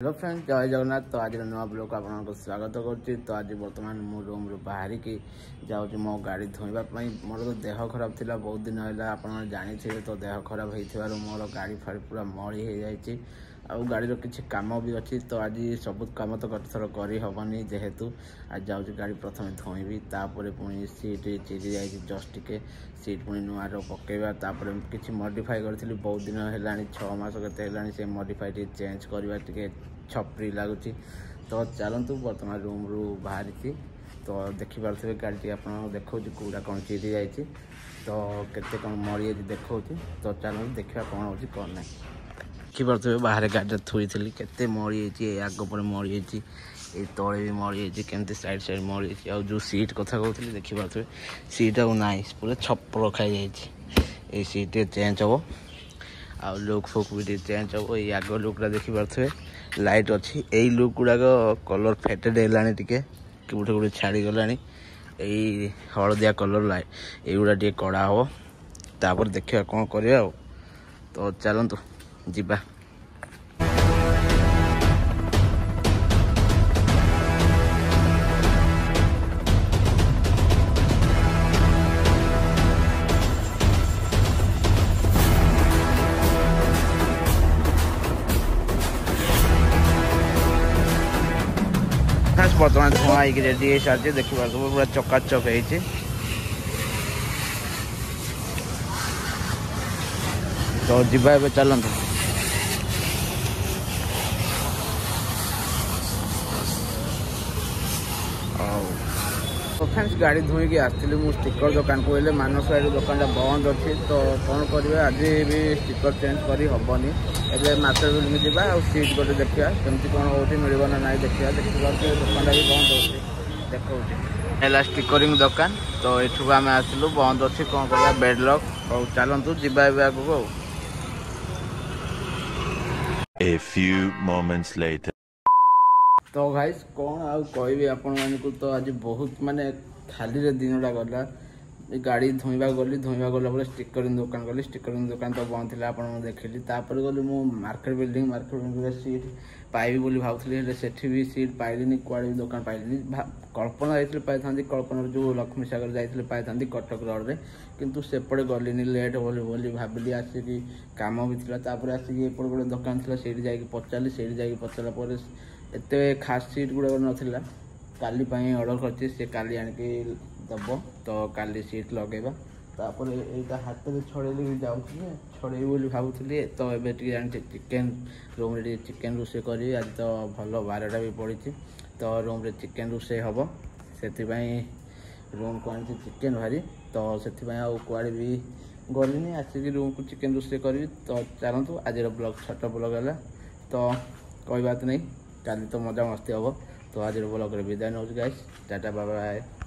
Hello friends, जय जगन्नाथ। तो आज नुआ ब्लॉग आपको स्वागत करुच्ची। तो आज बर्तमान मु रूम रू बाहर की जाऊँ मो गाड़ी धोइबापी। मोर तो देह खराब थिला, बहुत दिन है आप जानी तो देह खराब हो मोर गाड़ी फाड़ी पूरा मड़ी हो जाए। आउ गाड़ी किसी कम भी अच्छी। तो आज सब कम तो गोटे थर करहबनी, जेहेतु आज जाऊँ गाड़ी प्रथम धोइबी, तापर पुणी सीट चिरी जाए जस्ट टिके सीट पुणी नुआ पकेबा। तापर किसी मॉडिफाई करी बहुत दिन है 6 मास के से मॉडिफाई चेंज करवा टे छपरी लगुच। तो चलतु बर्तमान रूम रू बाहर तो देखिपे गाड़ी आप देखा कौटा कौन चिरी जाए तो केते कौन मरी देखा। तो चलते देखा कौन हो कौन ना देखिपे बाहर गाड़ी थोड़ी थी केते मरी आग पर मरी तले भी मरी केमती साइड साइड मरी जो सीट कथा कहते देखिपे सीट आउ ना पूरा छप रखा जाए। सीट चेंज हम आ लुक फुक भी चेंज हम। ये आग लुकटा देखिपे लाइट अच्छी। यही लुक गुड़ाक कलर फेटेड है टे गोटे गोटे छाड़ी गला। यही हलदिया कलर लाइट युवा टे कड़ा हम। तापर देखा कौन कर। तो चलतु जीवा। बर्तमान धुआ हो रेडी हो सारी देखिए पूरा चकाचक है। तो जीवा ए चलतु। तो फ्रेंड्स गाड़ी धोईकी आसती मुझे स्टिकर दुकान को कहले मानस भाई दुकान बंद अच्छी। तो कौन करें आज भी स्टिकर चेंज कर हेनी। एवं मार्केट बिल्डिंग जावा और सीट गोटे देखा केमती कौन हो मिलना ना देखा। देखा दुकान भी बंद हो देखा स्टिकरिंग दुकान। तो यू आम आसलु बंद अच्छी कौन कर बेड लक। और चलतु जीवा आगू। A few moments later. तो गाइस कौन आउ कहबी आपण मानकु। तो आज बहुत माने खाली दिनटा गला। गाड़ी धोइबा गला स्टिकरिंग दुकान गली। स्टिकरिंग दुकान तो बंद थी आप देखिली। तापर गली मु मार्केट बिल्डिंग सीट पाइबी बोली भावुली सेठी भी सीट पाइलिनी। कुआड़े भी दुकान पाइलिनी। कल्पना जाइए पाई कल्पना जो लक्ष्मी सागर जाइए पाई कटक रोड रे किंतु सेपटे गलिनी लेट बोली भाविली। आसिकी काम भी था। तापर आसिक एपट गोटे दुकान था से पचारि से पचारा पर एत खास सीट गुड़ा नाला। काली ऑर्डर करती से काली आनिकी दब। तो काली सीट लगेगा। तापर यहाँ हाथ में छड़ेली भी जाऊँ छड़े बोली भावुली। तो ये चिकेन रूम रे चिकेन रोषे करी। आज तो भल 12टा भी पड़ी। तो रूम रे चिकेन रोषे हम से रूम को आनी चिकेन भारी। तो से कुआड़े भी गलिनी आसिक रूम को चिकेन रोषे करी। तो चलतु आज ब्लॉग छोट ब्लॉग है। तो कोई बात नहीं, काली तो मजा मस्ती हम। तो आज ब्लॉग विदाय नौ गाइस, टाटा बाय बाय।